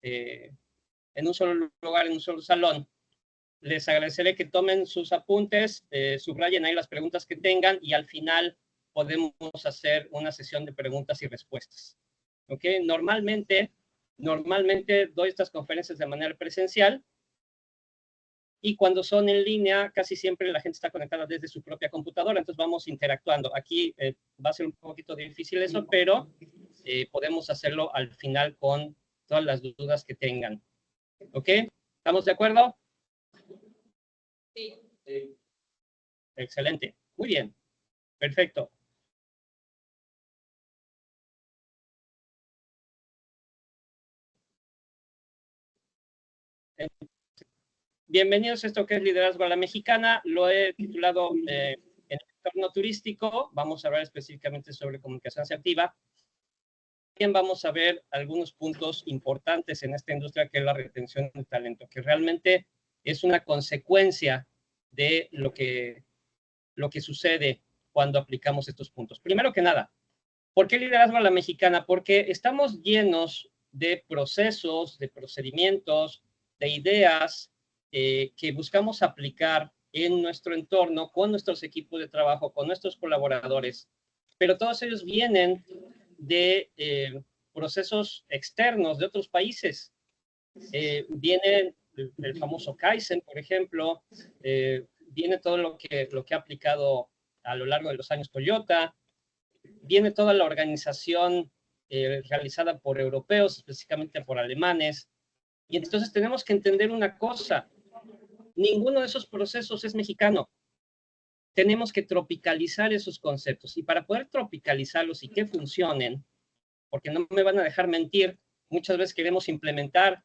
en un solo lugar, en un solo salón. Les agradeceré que tomen sus apuntes, subrayen ahí las preguntas que tengan y al final podemos hacer una sesión de preguntas y respuestas. ¿Ok? Normalmente doy estas conferencias de manera presencial y cuando son en línea, casi siempre la gente está conectada desde su propia computadora, entonces vamos interactuando. Aquí va a ser un poquito difícil eso, pero podemos hacerlo al final con todas las dudas que tengan. ¿Ok? ¿Estamos de acuerdo? Sí. Excelente. Muy bien. Perfecto. Bienvenidos a esto que es Liderazgo a la Mexicana. Lo he titulado en el entorno turístico. Vamos a hablar específicamente sobre comunicación asertiva. También vamos a ver algunos puntos importantes en esta industria que es la retención de talento, que realmente es una consecuencia de lo que sucede cuando aplicamos estos puntos. Primero que nada, ¿por qué liderazgo a la mexicana? Porque estamos llenos de procesos, de procedimientos, de ideas que buscamos aplicar en nuestro entorno, con nuestros equipos de trabajo, con nuestros colaboradores, pero todos ellos vienen de procesos externos de otros países. Viene el famoso Kaizen, por ejemplo, viene todo lo que ha aplicado a lo largo de los años Toyota, viene toda la organización realizada por europeos, específicamente por alemanes, y entonces tenemos que entender una cosa, ninguno de esos procesos es mexicano. Tenemos que tropicalizar esos conceptos, y para poder tropicalizarlos y que funcionen, porque no me van a dejar mentir, muchas veces queremos implementar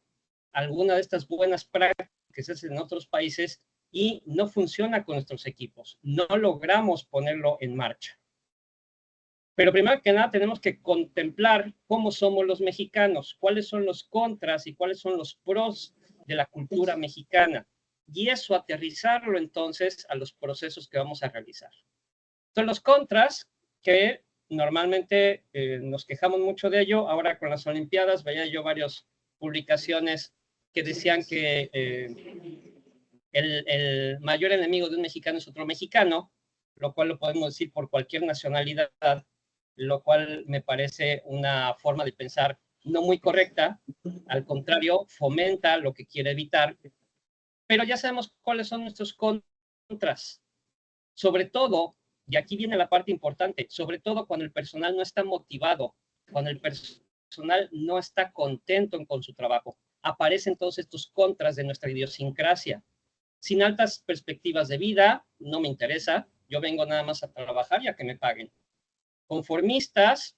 alguna de estas buenas prácticas que se hacen en otros países y no funciona con nuestros equipos, no logramos ponerlo en marcha. Pero primero que nada tenemos que contemplar cómo somos los mexicanos, cuáles son los contras y cuáles son los pros de la cultura mexicana. Y eso aterrizarlo entonces a los procesos que vamos a realizar. Son los contras que normalmente nos quejamos mucho de ello. Ahora con las Olimpiadas veía yo varias publicaciones que decían que el mayor enemigo de un mexicano es otro mexicano, lo cual lo podemos decir por cualquier nacionalidad, lo cual me parece una forma de pensar no muy correcta, al contrario, fomenta lo que quiere evitar, pero ya sabemos cuáles son nuestros contras, sobre todo, y aquí viene la parte importante, sobre todo cuando el personal no está motivado, cuando el personal no está contento con su trabajo, aparecen todos estos contras de nuestra idiosincrasia. Sin altas perspectivas de vida, no me interesa, yo vengo nada más a trabajar y a que me paguen. Conformistas,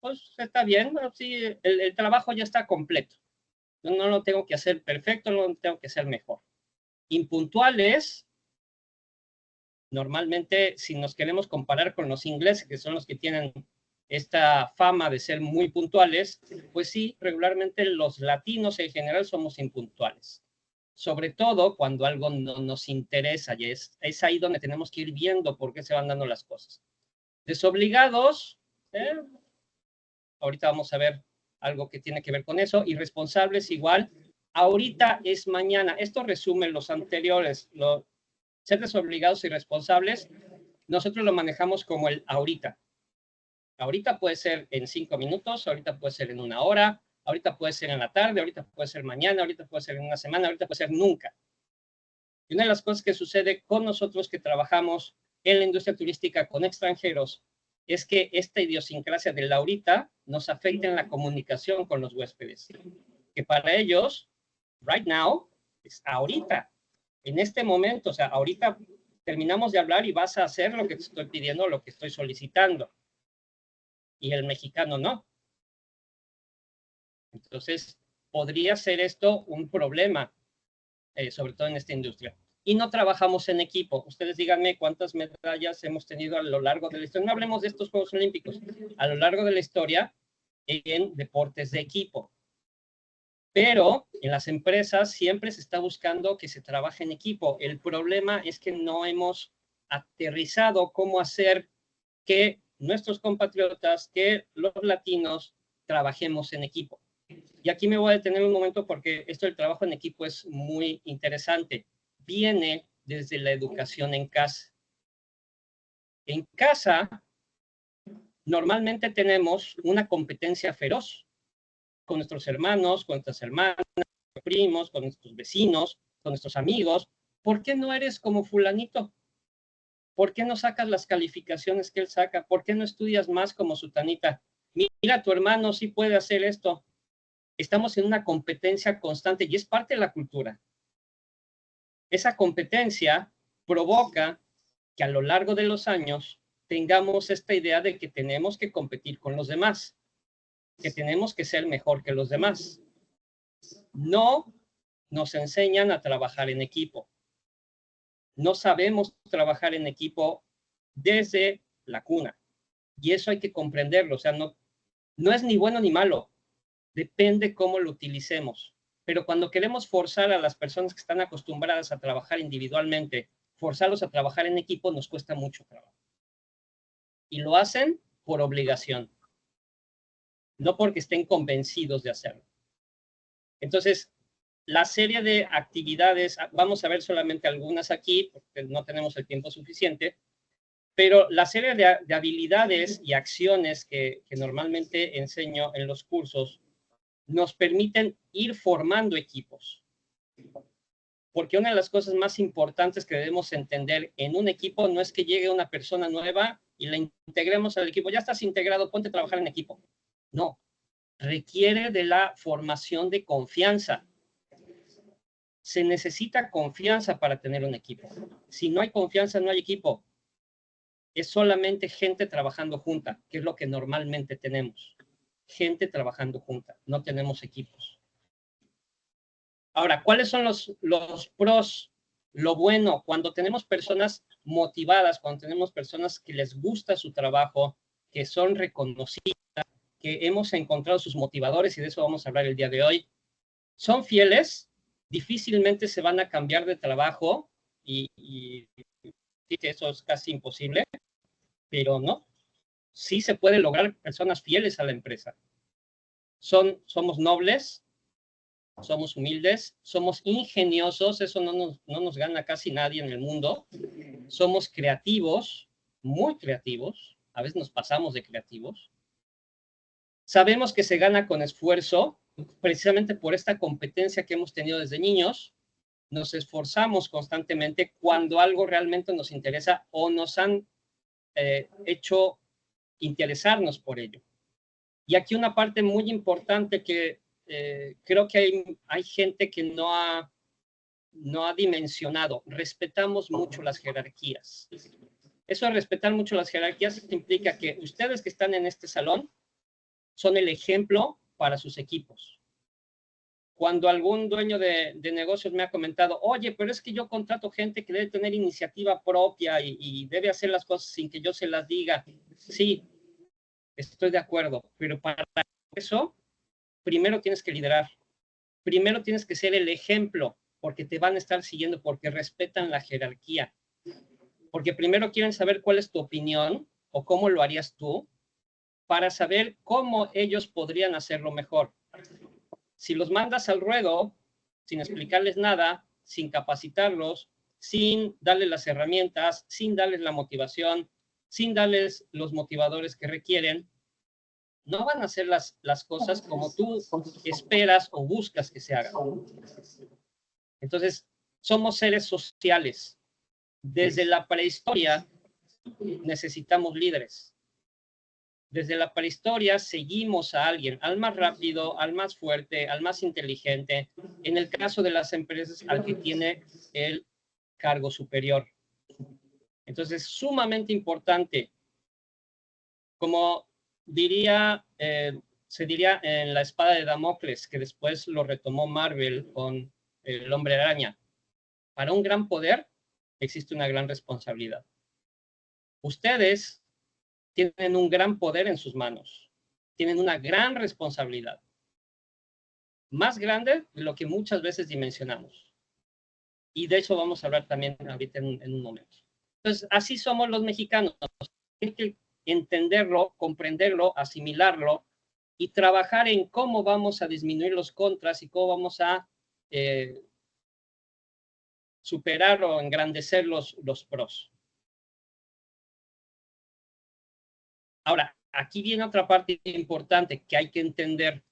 pues está bien, sí, el trabajo ya está completo. No lo tengo que hacer perfecto, no lo tengo que hacer mejor. Impuntuales, normalmente si nos queremos comparar con los ingleses, que son los que tienen esta fama de ser muy puntuales, pues sí, regularmente los latinos en general somos impuntuales. Sobre todo cuando algo no nos interesa, y es ahí donde tenemos que ir viendo por qué se van dando las cosas. Desobligados, ahorita vamos a ver algo que tiene que ver con eso, irresponsables igual, ahorita es mañana. Esto resume los anteriores, ser desobligados y responsables, nosotros lo manejamos como el ahorita. Ahorita puede ser en 5 minutos, ahorita puede ser en 1 hora, ahorita puede ser en la tarde, ahorita puede ser mañana, ahorita puede ser en una semana, ahorita puede ser nunca. Y una de las cosas que sucede con nosotros que trabajamos en la industria turística con extranjeros es que esta idiosincrasia del ahorita nos afecta en la comunicación con los huéspedes. Que para ellos, right now, es ahorita, en este momento, o sea, ahorita terminamos de hablar y vas a hacer lo que te estoy pidiendo, lo que estoy solicitando. Y el mexicano no. Entonces, podría ser esto un problema, sobre todo en esta industria. Y no trabajamos en equipo. Ustedes díganme cuántas medallas hemos tenido a lo largo de la historia. No hablemos de estos Juegos Olímpicos. A lo largo de la historia en deportes de equipo. Pero en las empresas siempre se está buscando que se trabaje en equipo. El problema es que no hemos aterrizado cómo hacer que nuestros compatriotas, que los latinos, trabajemos en equipo. Y aquí me voy a detener un momento porque esto del trabajo en equipo es muy interesante. Viene desde la educación en casa. En casa, normalmente tenemos una competencia feroz con nuestros hermanos, con nuestras hermanas, con nuestros primos, con nuestros vecinos, con nuestros amigos. ¿Por qué no eres como fulanito? ¿Por qué no sacas las calificaciones que él saca? ¿Por qué no estudias más como sutanita? Mira, tu hermano sí puede hacer esto. Estamos en una competencia constante y es parte de la cultura. Esa competencia provoca que a lo largo de los años tengamos esta idea de que tenemos que competir con los demás, que tenemos que ser mejor que los demás. No nos enseñan a trabajar en equipo. No sabemos trabajar en equipo desde la cuna. Y eso hay que comprenderlo. O sea, no es ni bueno ni malo. Depende cómo lo utilicemos. Pero cuando queremos forzar a las personas que están acostumbradas a trabajar individualmente, forzarlos a trabajar en equipo, nos cuesta mucho trabajo. Y lo hacen por obligación, no porque estén convencidos de hacerlo. Entonces, la serie de actividades, vamos a ver solamente algunas aquí, porque no tenemos el tiempo suficiente, pero la serie de habilidades y acciones que normalmente enseño en los cursos nos permiten ir formando equipos. Porque una de las cosas más importantes que debemos entender en un equipo no es que llegue una persona nueva y la integremos al equipo. Ya estás integrado, ponte a trabajar en equipo. No, requiere de la formación de confianza. Se necesita confianza para tener un equipo. Si no hay confianza, no hay equipo. Es solamente gente trabajando junta, que es lo que normalmente tenemos. Gente trabajando junta, no tenemos equipos. Ahora, ¿cuáles son los pros? Lo bueno, cuando tenemos personas motivadas, cuando tenemos personas que les gusta su trabajo, que son reconocidas, que hemos encontrado sus motivadores, y de eso vamos a hablar el día de hoy, son fieles, difícilmente se van a cambiar de trabajo, y sí que eso es casi imposible, pero no, sí se puede lograr personas fieles a la empresa. Somos nobles, somos humildes, somos ingeniosos, eso no nos gana casi nadie en el mundo. Somos creativos, muy creativos, a veces nos pasamos de creativos. Sabemos que se gana con esfuerzo, precisamente por esta competencia que hemos tenido desde niños. Nos esforzamos constantemente cuando algo realmente nos interesa o nos han hecho interesarnos por ello. Y aquí una parte muy importante que creo que hay gente que no ha dimensionado. Respetamos mucho las jerarquías. Eso de respetar mucho las jerarquías implica que ustedes que están en este salón son el ejemplo para sus equipos. Cuando algún dueño de negocios me ha comentado, oye, pero es que yo contrato gente que debe tener iniciativa propia y debe hacer las cosas sin que yo se las diga. Sí, estoy de acuerdo, pero para eso, primero tienes que liderar. Primero tienes que ser el ejemplo, porque te van a estar siguiendo, porque respetan la jerarquía. Porque primero quieren saber cuál es tu opinión o cómo lo harías tú, para saber cómo ellos podrían hacerlo mejor. Si los mandas al ruedo, sin explicarles nada, sin capacitarlos, sin darles las herramientas, sin darles la motivación, sin darles los motivadores que requieren, no van a hacer las cosas como tú esperas o buscas que se hagan. Entonces, somos seres sociales. Desde la prehistoria necesitamos líderes. Desde la prehistoria seguimos a alguien, al más rápido, al más fuerte, al más inteligente. En el caso de las empresas, al que tiene el cargo superior. Entonces, sumamente importante. Como se diría en La Espada de Damocles, que después lo retomó Marvel con el Hombre Araña. Para un gran poder existe una gran responsabilidad. Ustedes tienen un gran poder en sus manos, tienen una gran responsabilidad, más grande de lo que muchas veces dimensionamos. Y de eso vamos a hablar también ahorita en un momento. Entonces, así somos los mexicanos. Hay que entenderlo, comprenderlo, asimilarlo, y trabajar en cómo vamos a disminuir los contras y cómo vamos a superar o engrandecer los pros. Ahora, aquí viene otra parte importante que hay que entender.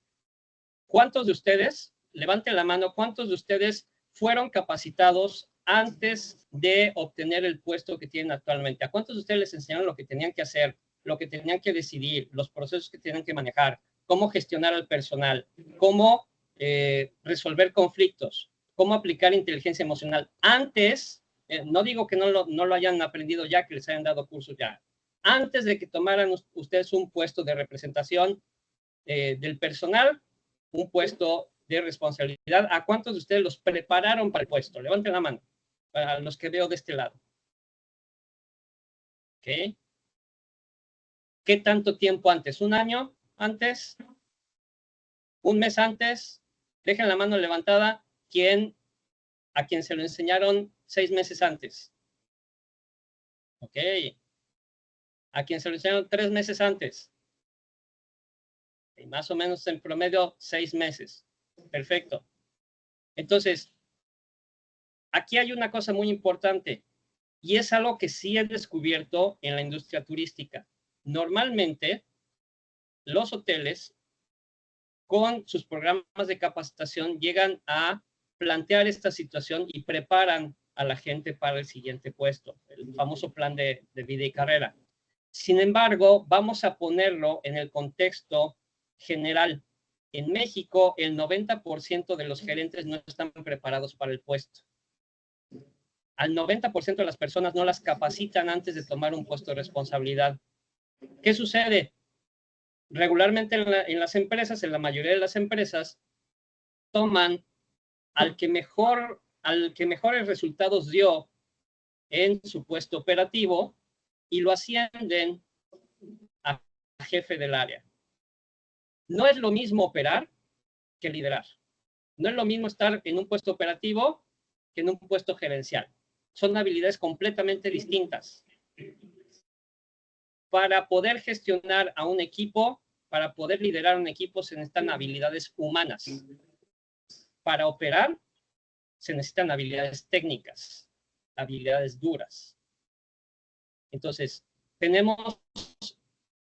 ¿Cuántos de ustedes, levanten la mano, cuántos de ustedes fueron capacitados antes de obtener el puesto que tienen actualmente? ¿A cuántos de ustedes les enseñaron lo que tenían que hacer, lo que tenían que decidir, los procesos que tenían que manejar, cómo gestionar al personal, cómo resolver conflictos, cómo aplicar inteligencia emocional? Antes, no digo que no lo hayan aprendido ya, que les hayan dado cursos ya, antes de que tomaran ustedes un puesto de representación del personal, un puesto de responsabilidad. ¿A cuántos de ustedes los prepararon para el puesto? Levanten la mano, para los que veo de este lado. ¿Ok? ¿Qué tanto tiempo antes? ¿Un año antes? ¿Un mes antes? Dejen la mano levantada. ¿A quien se lo enseñaron 6 meses antes? ¿Ok? ¿A quien se lo enseñaron 3 meses antes? Y más o menos en promedio 6 meses. Perfecto. Entonces, aquí hay una cosa muy importante y es algo que sí he descubierto en la industria turística. Normalmente, los hoteles, con sus programas de capacitación, llegan a plantear esta situación y preparan a la gente para el siguiente puesto, el famoso plan de vida y carrera. Sin embargo, vamos a ponerlo en el contexto general. En México, el 90% de los gerentes no están preparados para el puesto. Al 90% de las personas no las capacitan antes de tomar un puesto de responsabilidad. ¿Qué sucede? Regularmente en las empresas, en la mayoría de las empresas, toman al que mejores resultados dio en su puesto operativo y lo ascienden a jefe del área. No es lo mismo operar que liderar. No es lo mismo estar en un puesto operativo que en un puesto gerencial. Son habilidades completamente distintas. Para poder gestionar a un equipo, para poder liderar un equipo, se necesitan habilidades humanas. Para operar, se necesitan habilidades técnicas, habilidades duras. Entonces, tenemos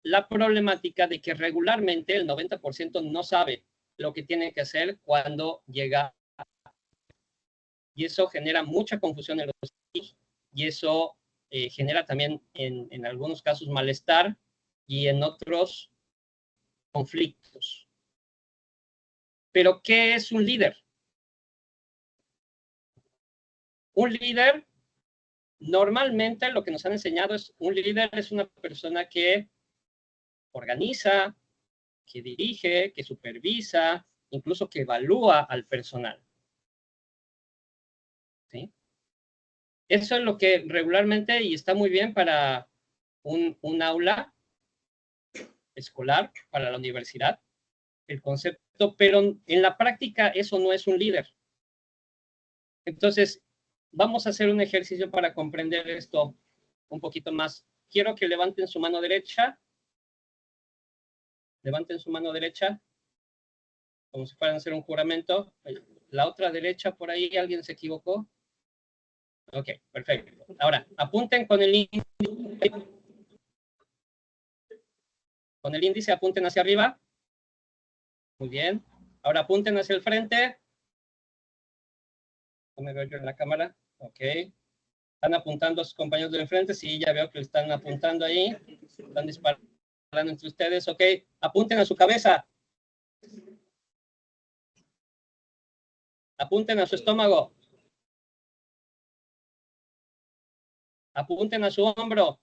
la problemática de que regularmente el 90% no sabe lo que tiene que hacer cuando llega. Y eso genera mucha confusión en los equipos y eso genera también en algunos casos malestar y en otros conflictos. Pero, ¿qué es un líder? Un líder, normalmente lo que nos han enseñado es, un líder es una persona que organiza, que dirige, que supervisa, incluso que evalúa al personal. ¿Sí? Eso es lo que regularmente, y está muy bien para un aula escolar, para la universidad, el concepto, pero en la práctica eso no es un líder. Entonces, vamos a hacer un ejercicio para comprender esto un poquito más. Quiero que levanten su mano derecha. Levanten su mano derecha, como si fueran a hacer un juramento. La otra derecha, por ahí, ¿alguien se equivocó? Ok, perfecto. Ahora, apunten con el índice. Con el índice apunten hacia arriba. Muy bien. Ahora apunten hacia el frente. No me veo yo en la cámara. Ok. ¿Están apuntando a sus compañeros del frente? Sí, ya veo que le están apuntando ahí. Están disparando entre ustedes. Ok. Apunten a su cabeza. Apunten a su estómago. Apunten a su hombro.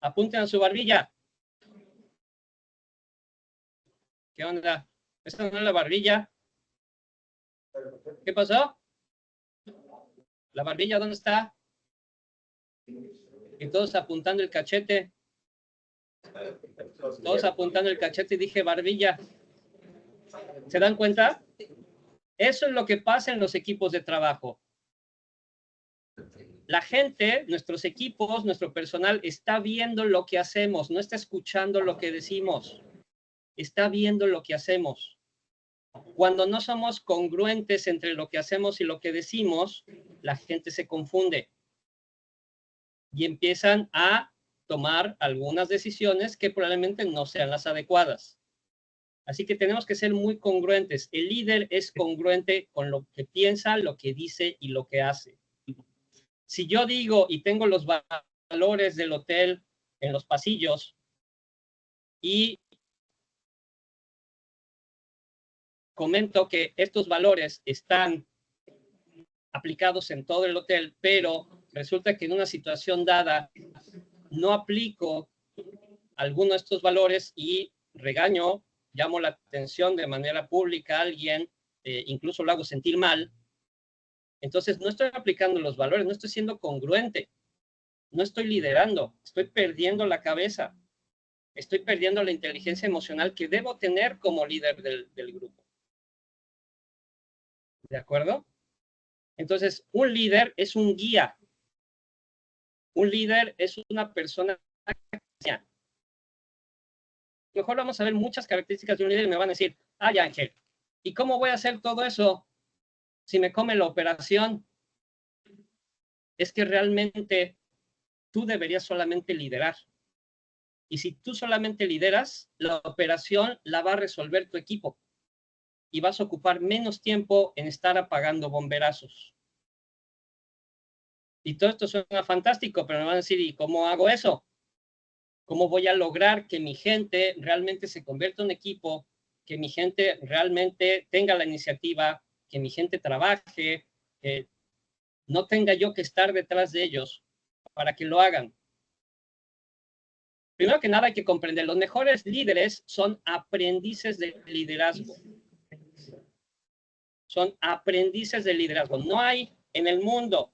Apunten a su barbilla. ¿Qué onda? ¿Esta no es la barbilla? ¿Qué pasó? ¿La barbilla dónde está? Y todos apuntando el cachete. Todos apuntando el cachete y dije barbilla. ¿Se dan cuenta? Eso es lo que pasa en los equipos de trabajo. La gente, nuestros equipos, nuestro personal está viendo lo que hacemos, no está escuchando lo que decimos, está viendo lo que hacemos. Cuando no somos congruentes entre lo que hacemos y lo que decimos, la gente se confunde y empiezan a tomar algunas decisiones que probablemente no sean las adecuadas. Así que tenemos que ser muy congruentes. El líder es congruente con lo que piensa, lo que dice y lo que hace. Si yo digo y tengo los valores del hotel en los pasillos y comento que estos valores están aplicados en todo el hotel, pero resulta que en una situación dada no aplico alguno de estos valores y regaño, llamo la atención de manera pública a alguien, incluso lo hago sentir mal, entonces no estoy aplicando los valores, no estoy siendo congruente, no estoy liderando, estoy perdiendo la cabeza, estoy perdiendo la inteligencia emocional que debo tener como líder del grupo. ¿De acuerdo? Entonces, un líder es un guía. Un líder es una persona que mejor vamos a ver muchas características de un líder y me van a decir, ay Ángel, ¿y cómo voy a hacer todo eso si me come la operación? Es que realmente tú deberías solamente liderar. Y si tú solamente lideras, la operación la va a resolver tu equipo. Y vas a ocupar menos tiempo en estar apagando bomberazos. Y todo esto suena fantástico, pero me van a decir, ¿y cómo hago eso? ¿Cómo voy a lograr que mi gente realmente se convierta en un equipo, que mi gente realmente tenga la iniciativa, que mi gente trabaje, que no tenga yo que estar detrás de ellos para que lo hagan? Primero que nada hay que comprender, los mejores líderes son aprendices de liderazgo. Son aprendices de liderazgo. No hay en el mundo,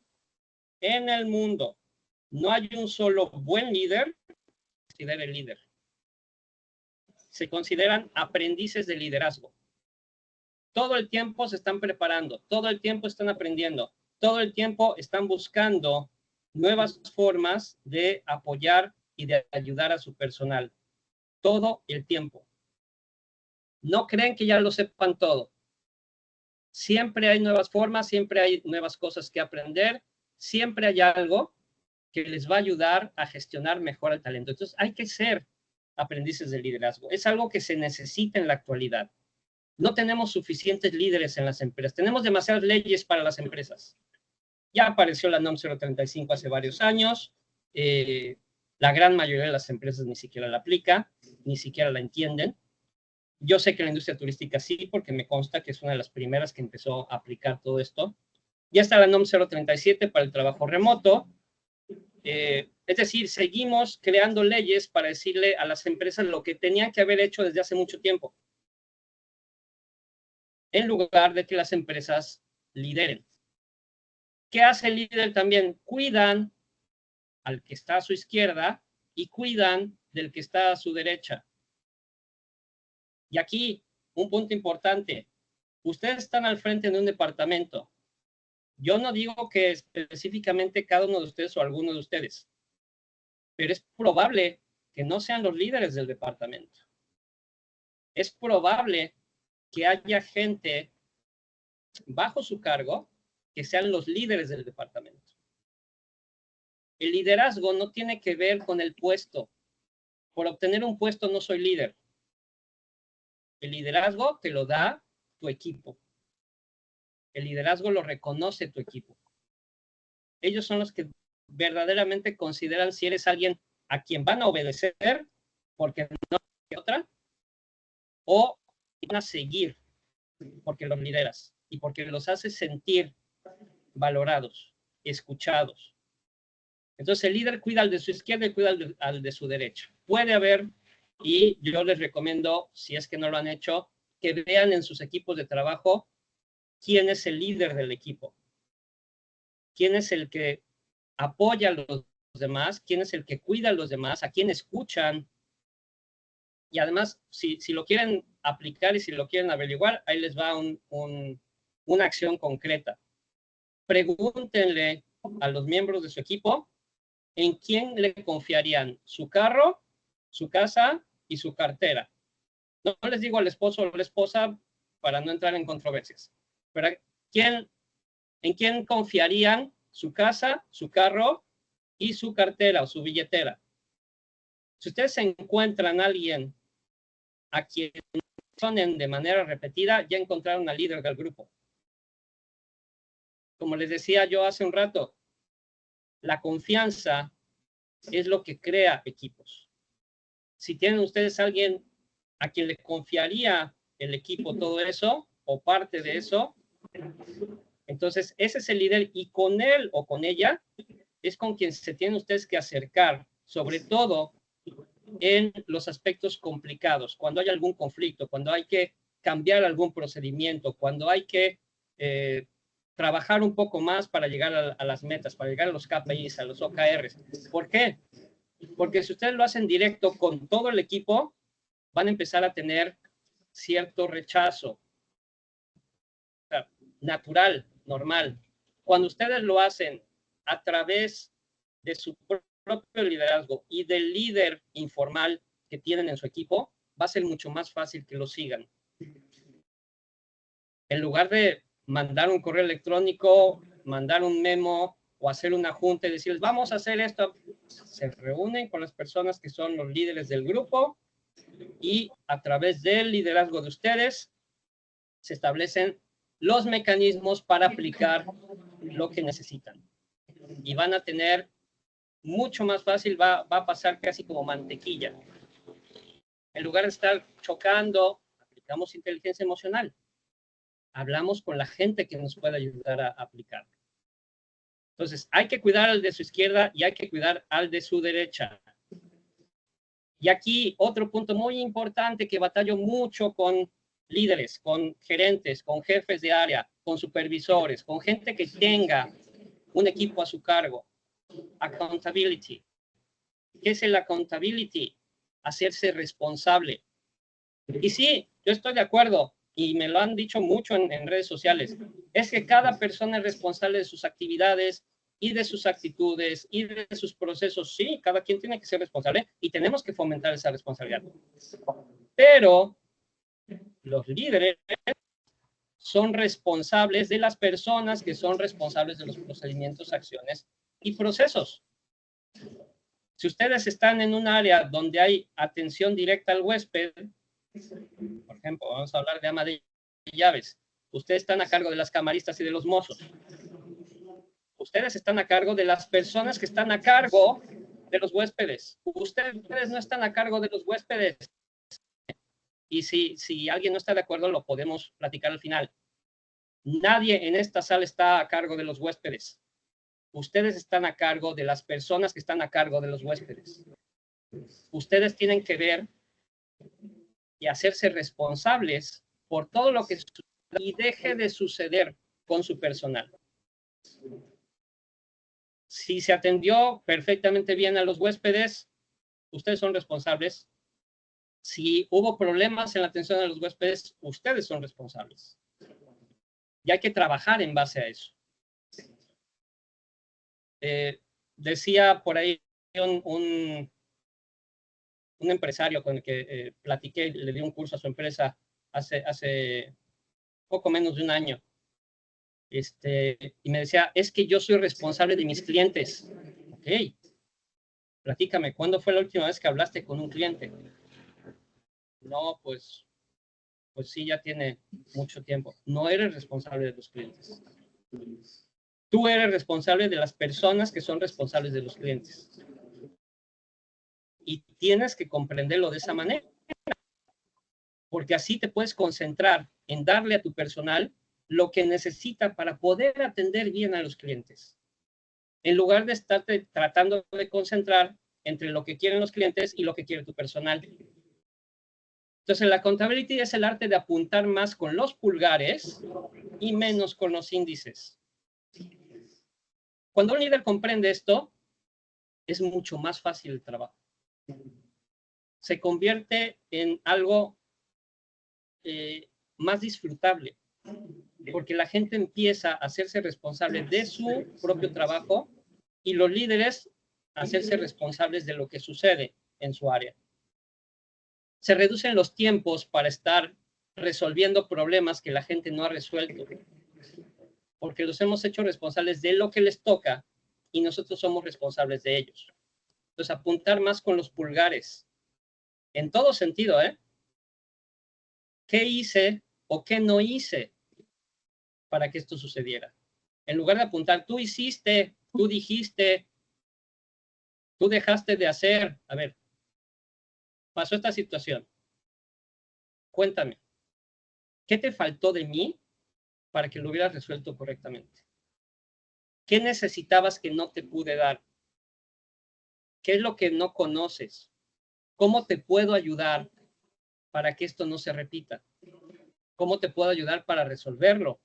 no hay un solo buen líder que se considere líder. Se consideran aprendices de liderazgo. Todo el tiempo se están preparando, todo el tiempo están aprendiendo, todo el tiempo están buscando nuevas formas de apoyar y de ayudar a su personal. Todo el tiempo. No creen que ya lo sepan todo. Siempre hay nuevas formas, siempre hay nuevas cosas que aprender, siempre hay algo que les va a ayudar a gestionar mejor el talento. Entonces hay que ser aprendices de liderazgo. Es algo que se necesita en la actualidad. No tenemos suficientes líderes en las empresas. Tenemos demasiadas leyes para las empresas. Ya apareció la NOM 035 hace varios años. La gran mayoría de las empresas ni siquiera la aplica, ni siquiera la entienden. Yo sé que la industria turística sí, porque me consta que es una de las primeras que empezó a aplicar todo esto. Ya está la NOM 037 para el trabajo remoto. Es decir, seguimos creando leyes para decirle a las empresas lo que tenían que haber hecho desde hace mucho tiempo, en lugar de que las empresas lideren. ¿Qué hace el líder también? Cuidan al que está a su izquierda y cuidan del que está a su derecha. Y aquí, un punto importante. Ustedes están al frente de un departamento. Yo no digo que específicamente cada uno de ustedes o alguno de ustedes, pero es probable que no sean los líderes del departamento. Es probable que haya gente bajo su cargo que sean los líderes del departamento. El liderazgo no tiene que ver con el puesto. Por obtener un puesto no soy líder. El liderazgo te lo da tu equipo. El liderazgo lo reconoce tu equipo. Ellos son los que verdaderamente consideran si eres alguien a quien van a obedecer porque no hay otra, o van a seguir porque los lideras y porque los haces sentir valorados, escuchados. Entonces el líder cuida al de su izquierda y cuida al de su derecha. Puede haber, y yo les recomiendo, si es que no lo han hecho, que vean en sus equipos de trabajo quién es el líder del equipo, quién es el que apoya a los demás, quién es el que cuida a los demás, a quién escuchan. Y además, si lo quieren aplicar y si lo quieren averiguar, ahí les va una acción concreta. Pregúntenle a los miembros de su equipo en quién le confiarían su carro, su casa y su cartera. No les digo al esposo o la esposa para no entrar en controversias, pero ¿en quién confiarían su casa, su carro y su cartera o su billetera? Si ustedes se encuentran a alguien a quien mencionen de manera repetida, ya encontraron al líder del grupo. Como les decía yo hace un rato, la confianza es lo que crea equipos. Si tienen ustedes a alguien a quien le confiaría el equipo todo eso, o parte de eso, entonces ese es el líder, y con él o con ella es con quien se tienen ustedes que acercar, sobre todo en los aspectos complicados, cuando hay algún conflicto, cuando hay que cambiar algún procedimiento, cuando hay que trabajar un poco más para llegar a las metas, para llegar a los KPIs, a los OKRs. ¿Por qué? Porque si ustedes lo hacen directo con todo el equipo, van a empezar a tener cierto rechazo natural, normal. Cuando ustedes lo hacen a través de su propio liderazgo y del líder informal que tienen en su equipo, va a ser mucho más fácil que lo sigan. En lugar de mandar un correo electrónico, mandar un memo o hacer una junta y decirles, vamos a hacer esto, se reúnen con las personas que son los líderes del grupo y a través del liderazgo de ustedes se establecen los mecanismos para aplicar lo que necesitan. Y van a tener mucho más fácil, va a pasar casi como mantequilla. En lugar de estar chocando, aplicamos inteligencia emocional. Hablamos con la gente que nos puede ayudar a aplicar. Entonces, hay que cuidar al de su izquierda y hay que cuidar al de su derecha. Y aquí otro punto muy importante que batallo mucho con líderes, con gerentes, con jefes de área, con supervisores, con gente que tenga un equipo a su cargo. Accountability. ¿Qué es el accountability? Hacerse responsable. Y sí, yo estoy de acuerdo, y me lo han dicho mucho en redes sociales, es que cada persona es responsable de sus actividades y de sus actitudes y de sus procesos. Sí, cada quien tiene que ser responsable y tenemos que fomentar esa responsabilidad. Pero los líderes son responsables de las personas que son responsables de los procedimientos, acciones y procesos. Si ustedes están en un área donde hay atención directa al huésped, por ejemplo, vamos a hablar de ama de llaves, ustedes están a cargo de las camaristas y de los mozos. Ustedes están a cargo de las personas que están a cargo de los huéspedes. Ustedes no están a cargo de los huéspedes. Y si alguien no está de acuerdo, lo podemos platicar al final. Nadie en esta sala está a cargo de los huéspedes. Ustedes están a cargo de las personas que están a cargo de los huéspedes. Ustedes tienen que ver y hacerse responsables por todo lo que sucede y deje de suceder con su personal. Si se atendió perfectamente bien a los huéspedes, ustedes son responsables. Si hubo problemas en la atención a los huéspedes, ustedes son responsables. Y hay que trabajar en base a eso. Decía por ahí un empresario con el que platiqué, le di un curso a su empresa hace poco menos de un año. Y me decía, es que yo soy responsable de mis clientes. Ok, platícame, ¿cuándo fue la última vez que hablaste con un cliente? No, pues sí, ya tiene mucho tiempo. No eres responsable de los clientes. Tú eres responsable de las personas que son responsables de los clientes. Y tienes que comprenderlo de esa manera. Porque así te puedes concentrar en darle a tu personal lo que necesita para poder atender bien a los clientes. En lugar de estarte tratando de concentrar entre lo que quieren los clientes y lo que quiere tu personal. Entonces, la accountability es el arte de apuntar más con los pulgares y menos con los índices. Cuando un líder comprende esto, es mucho más fácil el trabajo. Se convierte en algo más disfrutable. porque la gente empieza a hacerse responsable de su propio trabajo y los líderes a hacerse responsables de lo que sucede en su área. Se reducen los tiempos para estar resolviendo problemas que la gente no ha resuelto, porque los hemos hecho responsables de lo que les toca y nosotros somos responsables de ellos. Entonces, apuntar más con los pulgares, en todo sentido, ¿eh? ¿Qué hice o qué no hice para que esto sucediera? En lugar de apuntar, tú hiciste, tú dijiste, tú dejaste de hacer. A ver, pasó esta situación. Cuéntame, ¿qué te faltó de mí para que lo hubieras resuelto correctamente? ¿Qué necesitabas que no te pude dar? ¿Qué es lo que no conoces? ¿Cómo te puedo ayudar para que esto no se repita? ¿Cómo te puedo ayudar para resolverlo?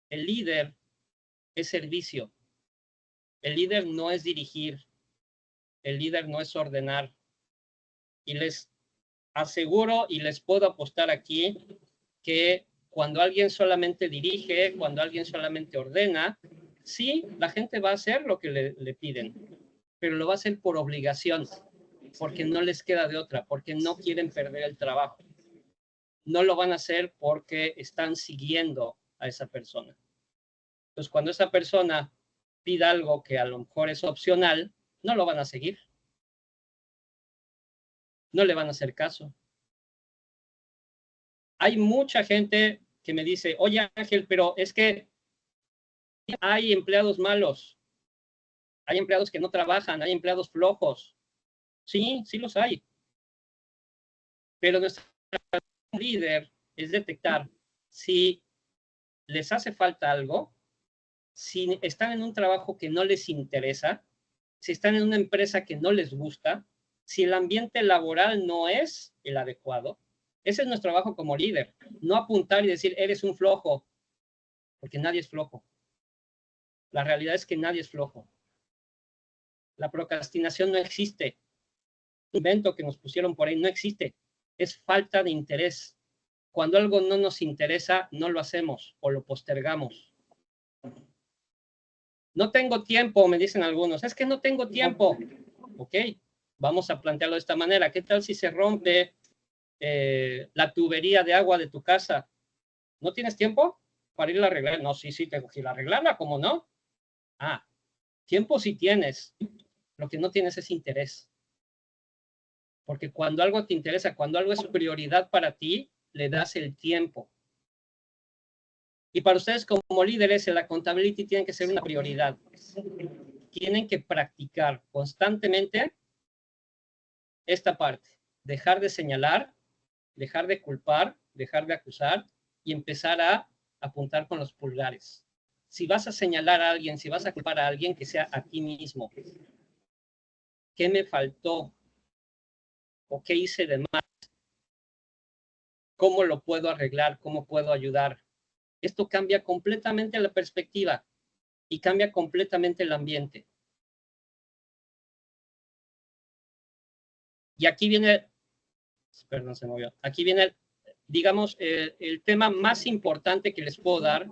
El líder es servicio. El líder no es dirigir. El líder no es ordenar. Y les aseguro y les puedo apostar aquí que cuando alguien solamente dirige, cuando alguien solamente ordena, sí, la gente va a hacer lo que le piden, pero lo va a hacer por obligación, porque no les queda de otra, porque no quieren perder el trabajo. No lo van a hacer porque están siguiendo a esa persona. Entonces, cuando esa persona pida algo que a lo mejor es opcional, no lo van a seguir. No le van a hacer caso. Hay mucha gente que me dice, oye Ángel, pero es que hay empleados malos, hay empleados que no trabajan, hay empleados flojos. Sí, sí los hay. Pero nuestro líder es detectar si les hace falta algo, si están en un trabajo que no les interesa, si están en una empresa que no les gusta, si el ambiente laboral no es el adecuado. Ese es nuestro trabajo como líder. No apuntar y decir, eres un flojo, porque nadie es flojo. La realidad es que nadie es flojo. La procrastinación no existe. Un invento que nos pusieron por ahí no existe. Es falta de interés. Cuando algo no nos interesa, no lo hacemos o lo postergamos. No tengo tiempo, me dicen algunos. Es que no tengo tiempo. Ok, vamos a plantearlo de esta manera. ¿Qué tal si se rompe la tubería de agua de tu casa? ¿No tienes tiempo para irla a arreglar? No, sí, tengo que ir a arreglarla, ¿cómo no? Ah, tiempo sí tienes. Lo que no tienes es interés. Porque cuando algo te interesa, cuando algo es prioridad para ti, le das el tiempo. Y para ustedes como líderes, la accountability tiene que ser una prioridad. Tienen que practicar constantemente esta parte. Dejar de señalar, dejar de culpar, dejar de acusar y empezar a apuntar con los pulgares. Si vas a señalar a alguien, si vas a culpar a alguien, que sea a ti mismo. ¿Qué me faltó? ¿O qué hice de mal? ¿Cómo lo puedo arreglar? ¿Cómo puedo ayudar? Esto cambia completamente la perspectiva y cambia completamente el ambiente. Y aquí viene, perdón, se movió. Aquí viene, digamos, el tema más importante que les puedo dar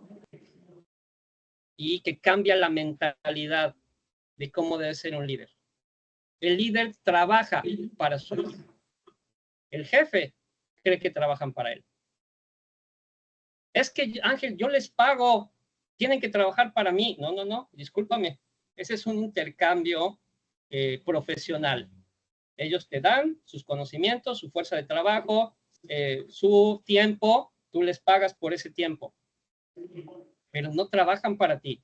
y que cambia la mentalidad de cómo debe ser un líder. El líder trabaja para su equipo. El jefe cree que trabajan para él. Es que, Ángel, yo les pago, tienen que trabajar para mí. No, no, no, discúlpame. Ese es un intercambio profesional. Ellos te dan sus conocimientos, su fuerza de trabajo, su tiempo, tú les pagas por ese tiempo. Pero no trabajan para ti.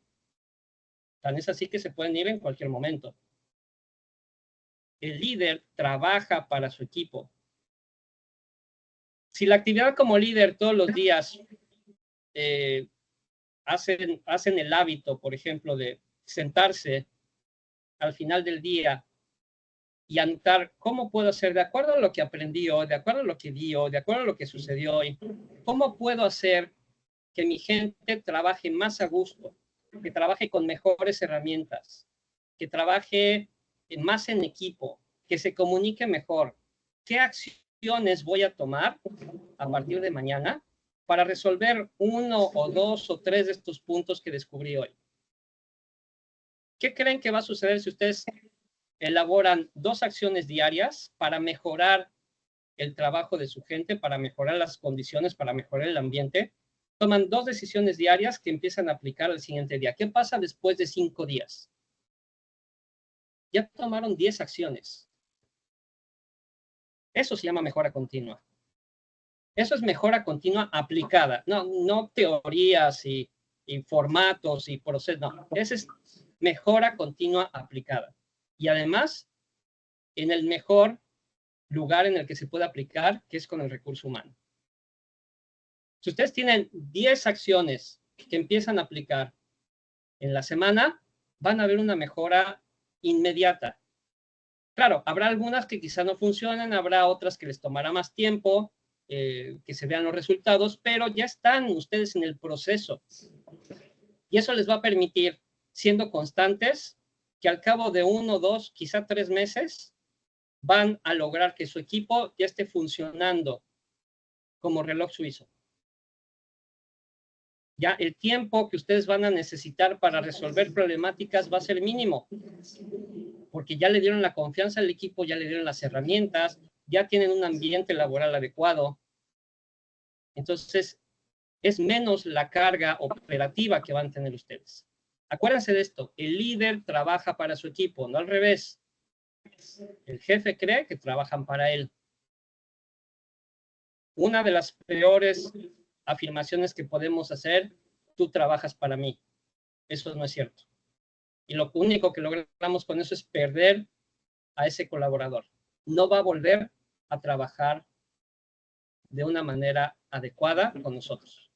Tan es así que se pueden ir en cualquier momento. El líder trabaja para su equipo. Si la actividad como líder todos los días hacen el hábito, por ejemplo, de sentarse al final del día y anotar cómo puedo hacer, de acuerdo a lo que aprendí hoy, de acuerdo a lo que vi hoy, de acuerdo a lo que sucedió hoy, cómo puedo hacer que mi gente trabaje más a gusto, que trabaje con mejores herramientas, que trabaje más en equipo, que se comunique mejor. ¿Qué acciones voy a tomar a partir de mañana para resolver uno o dos o tres de estos puntos que descubrí hoy. ¿Qué creen que va a suceder si ustedes elaboran 2 acciones diarias para mejorar el trabajo de su gente, para mejorar las condiciones, para mejorar el ambiente? Toman 2 decisiones diarias que empiezan a aplicar al siguiente día. ¿Qué pasa después de 5 días? Ya tomaron 10 acciones. Eso se llama mejora continua. Eso es mejora continua aplicada. No teorías y formatos y procesos. No, esa es mejora continua aplicada. Y además, en el mejor lugar en el que se puede aplicar, que es con el recurso humano. Si ustedes tienen 10 acciones que empiezan a aplicar en la semana, van a ver una mejora inmediata. Claro, habrá algunas que quizá no funcionen, habrá otras que les tomará más tiempo, que se vean los resultados, pero ya están ustedes en el proceso. Y eso les va a permitir, siendo constantes, que al cabo de 1, 2, quizá 3 meses, van a lograr que su equipo ya esté funcionando como reloj suizo. Ya el tiempo que ustedes van a necesitar para resolver problemáticas va a ser mínimo, porque ya le dieron la confianza al equipo, ya le dieron las herramientas, ya tienen un ambiente laboral adecuado. Entonces, es menos la carga operativa que van a tener ustedes. Acuérdense de esto, el líder trabaja para su equipo, no al revés. El jefe cree que trabajan para él. Una de las peores afirmaciones que podemos hacer, tú trabajas para mí. Eso no es cierto. Y lo único que logramos con eso es perder a ese colaborador. No va a volver a trabajar de una manera adecuada con nosotros.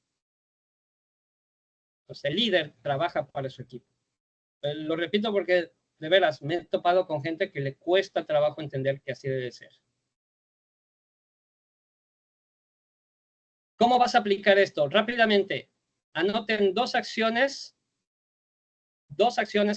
Entonces, el líder trabaja para su equipo. Lo repito porque, de veras, me he topado con gente que le cuesta trabajo entender que así debe ser. ¿Cómo vas a aplicar esto? Rápidamente, anoten 2 acciones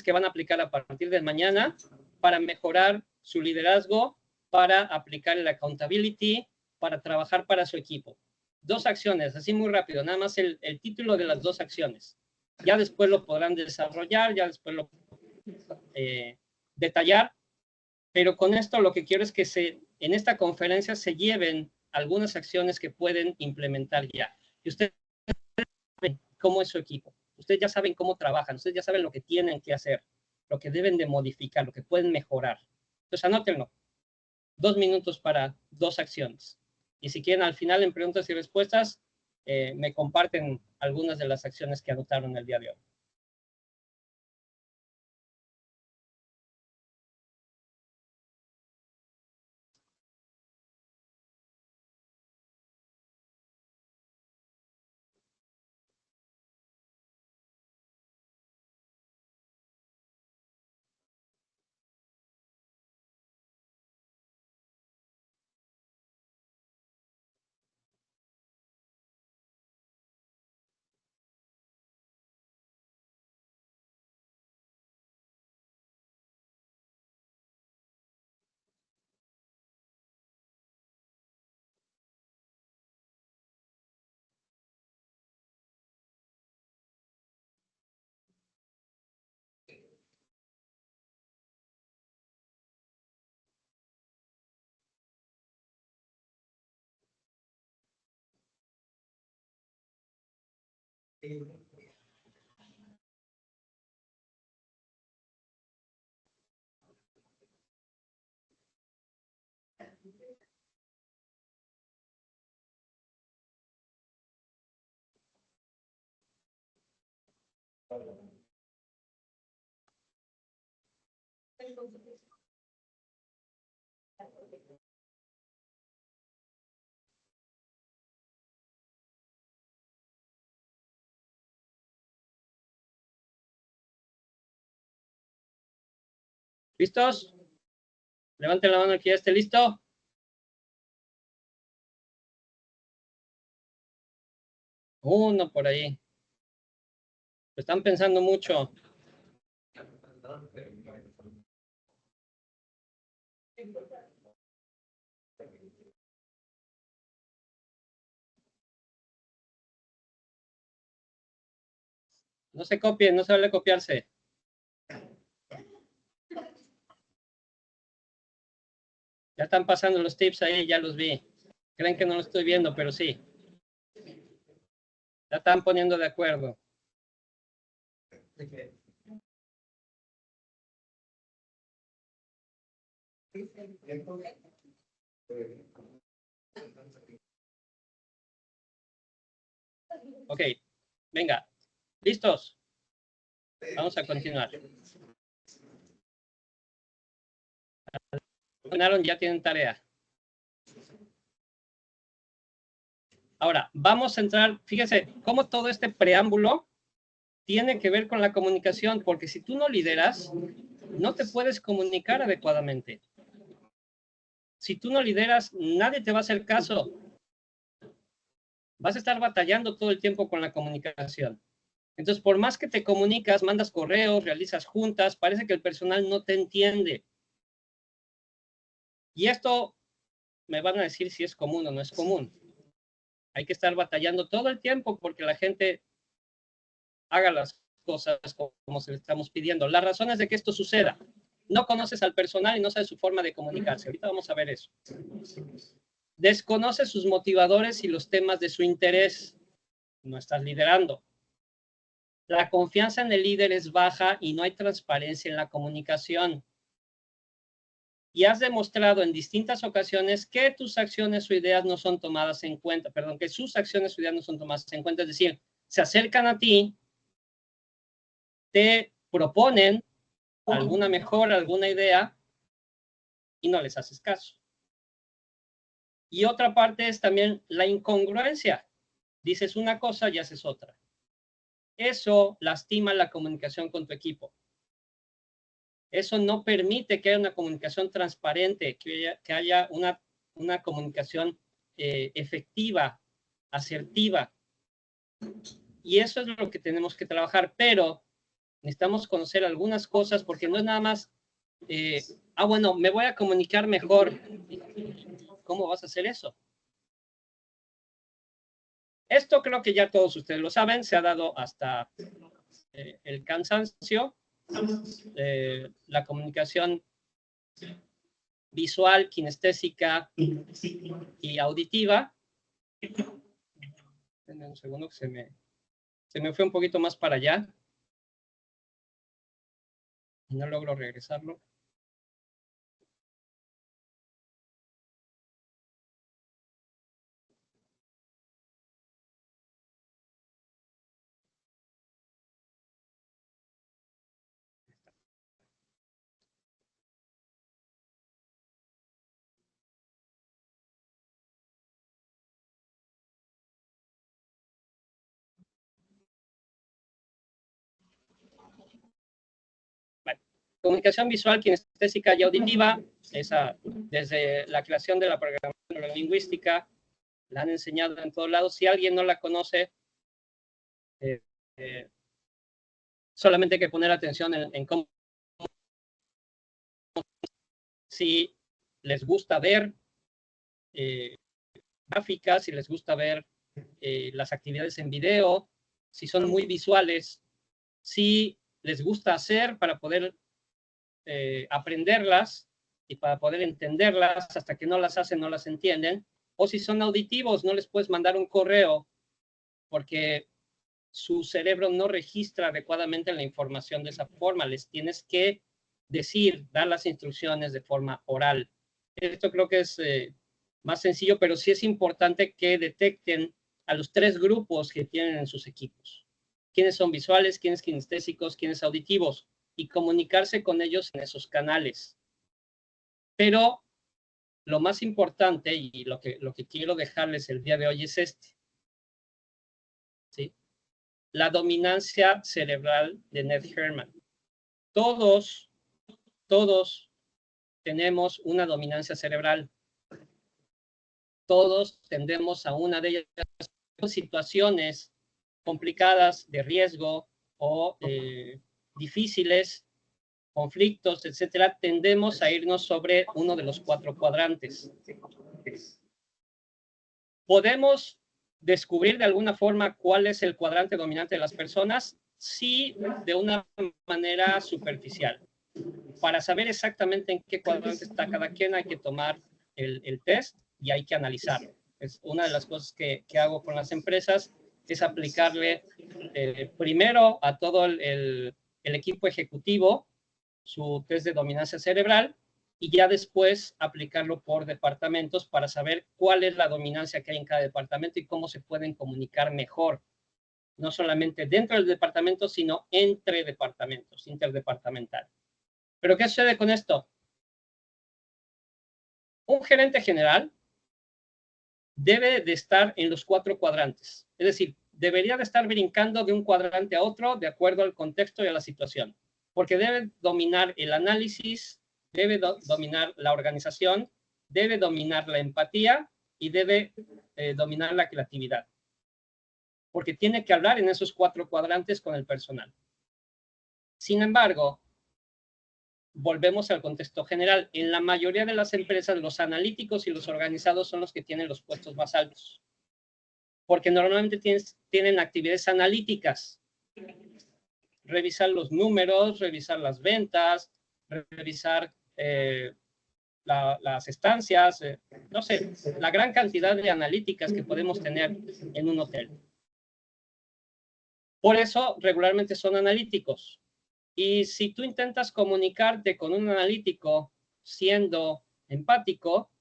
que van a aplicar a partir de mañana para mejorar su liderazgo, para aplicar el accountability, para trabajar para su equipo. 2 acciones, así muy rápido, nada más el título de las 2 acciones. Ya después lo podrán desarrollar, ya después lo detallar, pero con esto lo que quiero es que en esta conferencia se lleven algunas acciones que pueden implementar ya. Y ustedes saben cómo es su equipo, ustedes ya saben cómo trabajan, ustedes ya saben lo que tienen que hacer, lo que deben de modificar, lo que pueden mejorar. Entonces anótenlo. 2 minutos para 2 acciones. Y si quieren al final en preguntas y respuestas, me comparten algunas de las acciones que anotaron el día de hoy. ¿Listos? Levanten la mano el que ya esté listo. Uno por ahí. Están pensando mucho. No se copien, no se vale copiarse. Ya están pasando los tips ahí, ya los vi. Creen que no lo estoy viendo, pero sí. Ya están poniendo de acuerdo. Ok, venga. ¿Listos? Vamos a continuar. Terminaron, ya tienen tarea. Ahora, vamos a entrar, fíjense, cómo todo este preámbulo tiene que ver con la comunicación, porque si tú no lideras, no te puedes comunicar adecuadamente. Si tú no lideras, nadie te va a hacer caso. Vas a estar batallando todo el tiempo con la comunicación. Entonces, por más que te comunicas, mandas correos, realizas juntas, parece que el personal no te entiende. Y esto me van a decir si es común o no es común. Hay que estar batallando todo el tiempo porque la gente haga las cosas como se le estamos pidiendo. Las razones de que esto suceda. No conoces al personal y no sabes su forma de comunicarse. Ahorita vamos a ver eso. Desconoces sus motivadores y los temas de su interés. No estás liderando. La confianza en el líder es baja y no hay transparencia en la comunicación. Y has demostrado en distintas ocasiones que tus acciones o ideas no son tomadas en cuenta, perdón, que sus acciones o ideas no son tomadas en cuenta, es decir, se acercan a ti, te proponen alguna mejora, alguna idea, y no les haces caso. Y otra parte es también la incongruencia. Dices una cosa y haces otra. Eso lastima la comunicación con tu equipo. Eso no permite que haya una comunicación transparente, que haya una comunicación efectiva, asertiva. Y eso es lo que tenemos que trabajar, pero necesitamos conocer algunas cosas porque no es nada más, bueno, me voy a comunicar mejor. ¿Cómo vas a hacer eso? Esto creo que ya todos ustedes lo saben, se ha dado hasta el cansancio, la comunicación visual, kinestésica y auditiva. Un segundo que se me fue un poquito más para allá. Y no logro regresarlo. Bueno, comunicación visual, kinestésica y auditiva, esa desde la creación de la programación neurolingüística, la han enseñado en todos lados. Si alguien no la conoce, solamente hay que poner atención en cómo, si les gusta ver gráficas, si les gusta ver las actividades en video, si son muy visuales, si les gusta hacer para poder aprenderlas y para poder entenderlas, hasta que no las hacen, no las entienden, o si son auditivos, no les puedes mandar un correo porque su cerebro no registra adecuadamente la información de esa forma, les tienes que decir, dar las instrucciones de forma oral. Esto creo que es más sencillo, pero sí es importante que detecten a los 3 grupos que tienen en sus equipos. ¿Quiénes son visuales, quiénes kinestésicos, quiénes auditivos? Y comunicarse con ellos en esos canales. Pero lo más importante y lo que quiero dejarles el día de hoy es este. ¿Sí? La dominancia cerebral de Ned Herman. Todos tenemos una dominancia cerebral. Todos tendemos a una de ellas, situaciones complicadas, de riesgo o difíciles, conflictos, etcétera, tendemos a irnos sobre uno de los 4 cuadrantes. ¿Podemos descubrir de alguna forma cuál es el cuadrante dominante de las personas? sí de una manera superficial. Para saber exactamente en qué cuadrante está cada quien hay que tomar el test y hay que analizarlo. Es una de las cosas que hago con las empresas, es aplicarle primero a todo el equipo ejecutivo su test de dominancia cerebral y ya después aplicarlo por departamentos para saber cuál es la dominancia que hay en cada departamento y cómo se pueden comunicar mejor, no solamente dentro del departamento, sino entre departamentos, interdepartamental. ¿Pero qué sucede con esto? Un gerente general debe de estar en los 4 cuadrantes, es decir, debería de estar brincando de un cuadrante a otro de acuerdo al contexto y a la situación, porque debe dominar el análisis, debe dominar la organización, debe dominar la empatía y debe dominar la creatividad, porque tiene que hablar en esos 4 cuadrantes con el personal. Sin embargo, volvemos al contexto general. En la mayoría de las empresas, los analíticos y los organizados son los que tienen los puestos más altos, porque normalmente tienen actividades analíticas. Revisar los números, revisar las ventas, revisar las estancias, no sé, la gran cantidad de analíticas que podemos tener en un hotel. Por eso, regularmente son analíticos. Y si tú intentas comunicarte con un analítico siendo empático,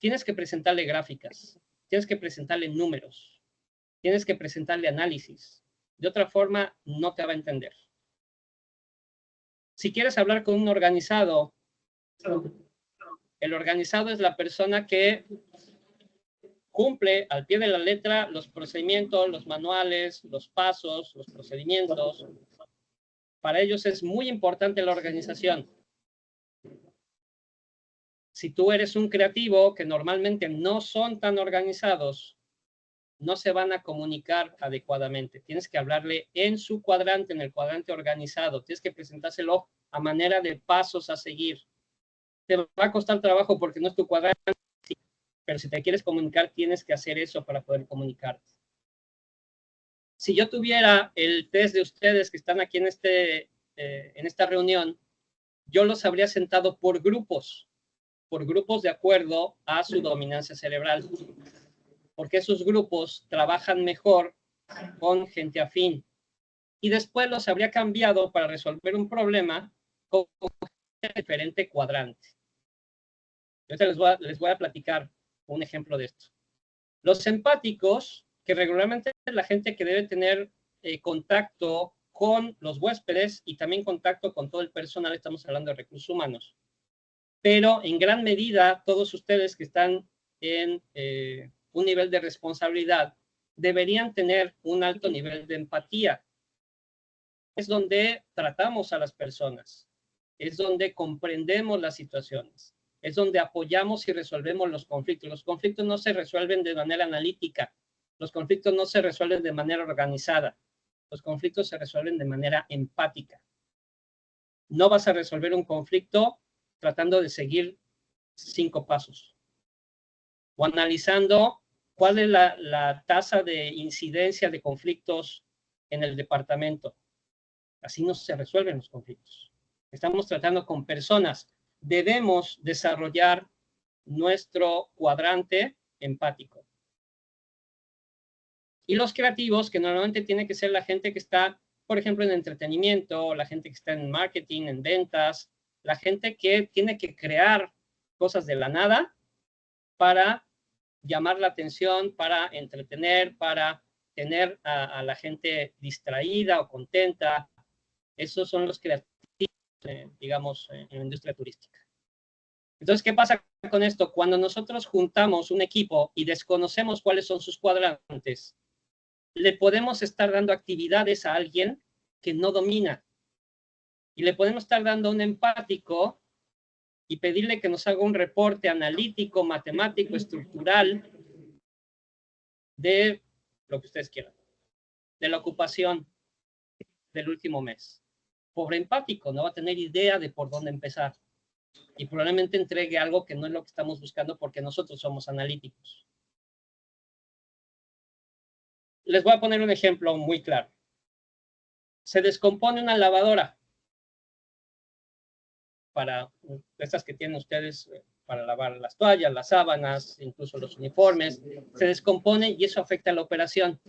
tienes que presentarle gráficas, tienes que presentarle números, tienes que presentarle análisis. De otra forma, no te va a entender. Si quieres hablar con un organizado, el organizado es la persona que cumple al pie de la letra los procedimientos, los manuales, los pasos, los procedimientos. Para ellos es muy importante la organización. Si tú eres un creativo, que normalmente no son tan organizados, no se van a comunicar adecuadamente. Tienes que hablarle en su cuadrante, en el cuadrante organizado. Tienes que presentárselo a manera de pasos a seguir. Te va a costar trabajo porque no es tu cuadrante, pero si te quieres comunicar, tienes que hacer eso para poder comunicarte. Si yo tuviera el test de ustedes que están aquí en esta reunión, yo los habría sentado por grupos de acuerdo a su dominancia cerebral, porque esos grupos trabajan mejor con gente afín. Y después los habría cambiado para resolver un problema con un diferente cuadrante. Ahorita les voy a platicar un ejemplo de esto. Los empáticos, que regularmente es la gente que debe tener contacto con los huéspedes y también contacto con todo el personal, estamos hablando de recursos humanos. Pero en gran medida, todos ustedes que están en un nivel de responsabilidad deberían tener un alto nivel de empatía. Es donde tratamos a las personas, es donde comprendemos las situaciones, es donde apoyamos y resolvemos los conflictos. Los conflictos no se resuelven de manera analítica, los conflictos no se resuelven de manera organizada, los conflictos se resuelven de manera empática. No vas a resolver un conflicto tratando de seguir 5 pasos o analizando cuál es la tasa de incidencia de conflictos en el departamento. Así no se resuelven los conflictos. Estamos tratando con personas. Debemos desarrollar nuestro cuadrante empático. Y los creativos, que normalmente tiene que ser la gente que está, por ejemplo, en entretenimiento, la gente que está en marketing, en ventas, la gente que tiene que crear cosas de la nada para llamar la atención, para entretener, para tener a la gente distraída o contenta. Esos son los creativos, digamos, en la industria turística. Entonces, ¿qué pasa con esto? Cuando nosotros juntamos un equipo y desconocemos cuáles son sus cuadrantes, le podemos estar dando actividades a alguien que no domina. Y le podemos estar dando un empático y pedirle que nos haga un reporte analítico, matemático, estructural de lo que ustedes quieran, de la ocupación del último mes. Pobre empático, no va a tener idea de por dónde empezar. Y probablemente entregue algo que no es lo que estamos buscando porque nosotros somos analíticos. Les voy a poner un ejemplo muy claro. Se descompone una lavadora para estas que tienen ustedes para lavar las toallas, las sábanas, incluso los uniformes. Se descompone y eso afecta a la operación.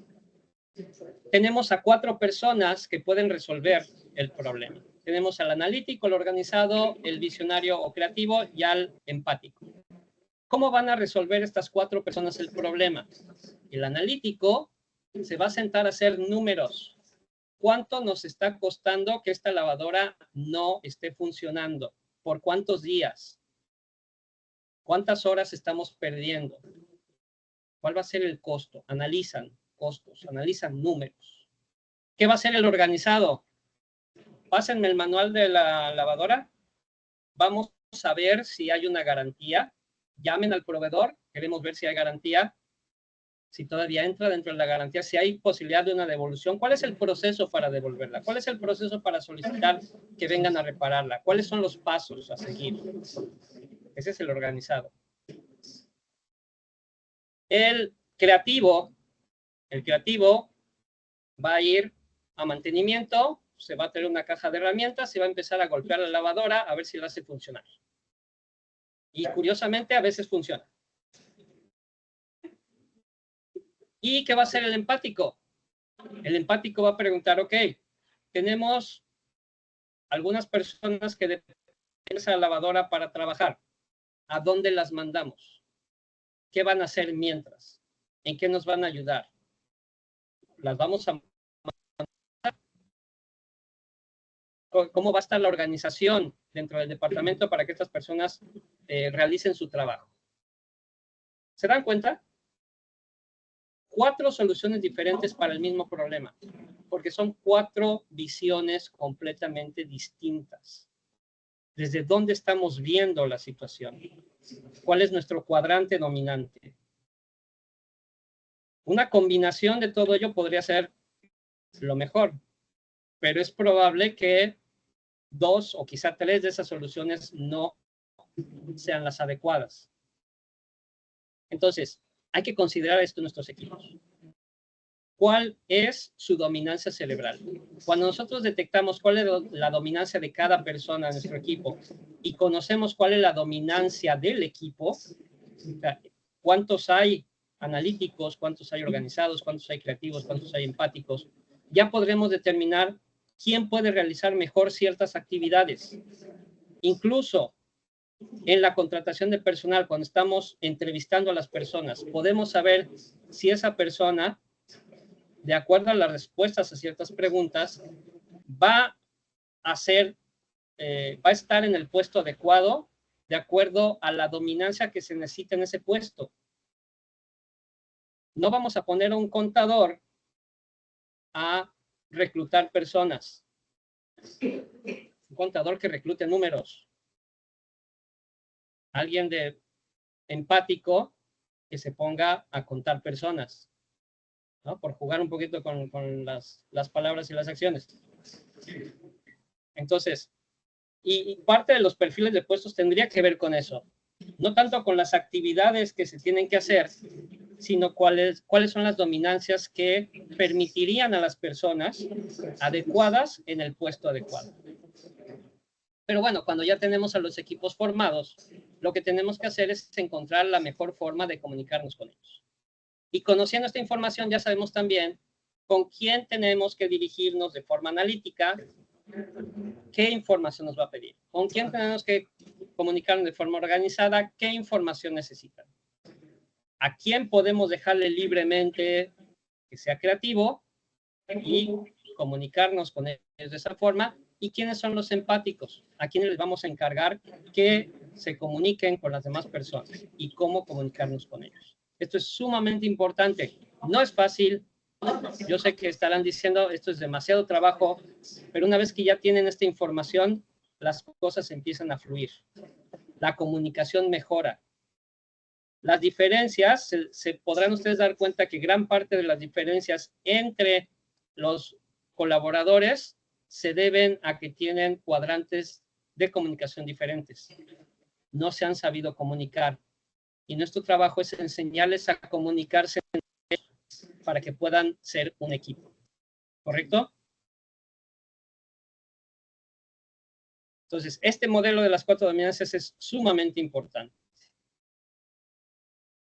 Tenemos a 4 personas que pueden resolver el problema. Tenemos al analítico, el organizado, el visionario o creativo y al empático. ¿Cómo van a resolver estas 4 personas el problema? El analítico se va a sentar a hacer números. ¿Cuánto nos está costando que esta lavadora no esté funcionando? ¿Por cuántos días? ¿Cuántas horas estamos perdiendo? ¿Cuál va a ser el costo? Analizan costos, analizan números. ¿Qué va a hacer el organizado? Pásenme el manual de la lavadora. Vamos a ver si hay una garantía. Llamen al proveedor. Queremos ver si hay garantía. Si todavía entra dentro de la garantía, si hay posibilidad de una devolución. ¿Cuál es el proceso para devolverla? ¿Cuál es el proceso para solicitar que vengan a repararla? ¿Cuáles son los pasos a seguir? Ese es el organizado. El creativo va a ir a mantenimiento, se va a tener una caja de herramientas y va a empezar a golpear la lavadora a ver si la hace funcionar. Y curiosamente a veces funciona. ¿Y qué va a hacer el empático? El empático va a preguntar, ok, tenemos algunas personas que dependen de esa lavadora para trabajar. ¿A dónde las mandamos? ¿Qué van a hacer mientras? ¿En qué nos van a ayudar? ¿Las vamos a mandar? ¿Cómo va a estar la organización dentro del departamento para que estas personas realicen su trabajo? ¿Se dan cuenta? 4 soluciones diferentes para el mismo problema, porque son 4 visiones completamente distintas. ¿Desde dónde estamos viendo la situación? ¿Cuál es nuestro cuadrante dominante? Una combinación de todo ello podría ser lo mejor, pero es probable que 2 o quizá 3 de esas soluciones no sean las adecuadas. Entonces, hay que considerar esto en nuestros equipos. ¿Cuál es su dominancia cerebral? Cuando nosotros detectamos cuál es la dominancia de cada persona en nuestro equipo y conocemos cuál es la dominancia del equipo, cuántos hay analíticos, cuántos hay organizados, cuántos hay creativos, cuántos hay empáticos, ya podremos determinar quién puede realizar mejor ciertas actividades. Incluso en la contratación de personal, cuando estamos entrevistando a las personas, podemos saber si esa persona, de acuerdo a las respuestas a ciertas preguntas, va a estar en el puesto adecuado de acuerdo a la dominancia que se necesita en ese puesto. No vamos a poner a un contador a reclutar personas. Un contador que reclute números. Alguien de empático que se ponga a contar personas, ¿no? Por jugar un poquito con las palabras y las acciones. Entonces, y parte de los perfiles de puestos tendría que ver con eso. No tanto con las actividades que se tienen que hacer, sino cuáles son las dominancias que permitirían a las personas adecuadas en el puesto adecuado. Pero bueno, cuando ya tenemos a los equipos formados, lo que tenemos que hacer es encontrar la mejor forma de comunicarnos con ellos. Y conociendo esta información ya sabemos también con quién tenemos que dirigirnos de forma analítica, qué información nos va a pedir, con quién tenemos que comunicarnos de forma organizada, qué información necesitan. A quién podemos dejarle libremente que sea creativo y comunicarnos con ellos de esa forma. ¿Y quiénes son los empáticos? ¿A quiénes les vamos a encargar que se comuniquen con las demás personas? Y cómo comunicarnos con ellos. Esto es sumamente importante. No es fácil. Yo sé que estarán diciendo, esto es demasiado trabajo, pero una vez que ya tienen esta información, las cosas empiezan a fluir. La comunicación mejora. Las diferencias, se podrán ustedes dar cuenta que gran parte de las diferencias entre los colaboradores se deben a que tienen cuadrantes de comunicación diferentes. No se han sabido comunicar. Y nuestro trabajo es enseñarles a comunicarse para que puedan ser un equipo. ¿Correcto? Entonces, este modelo de las 4 dominancias es sumamente importante.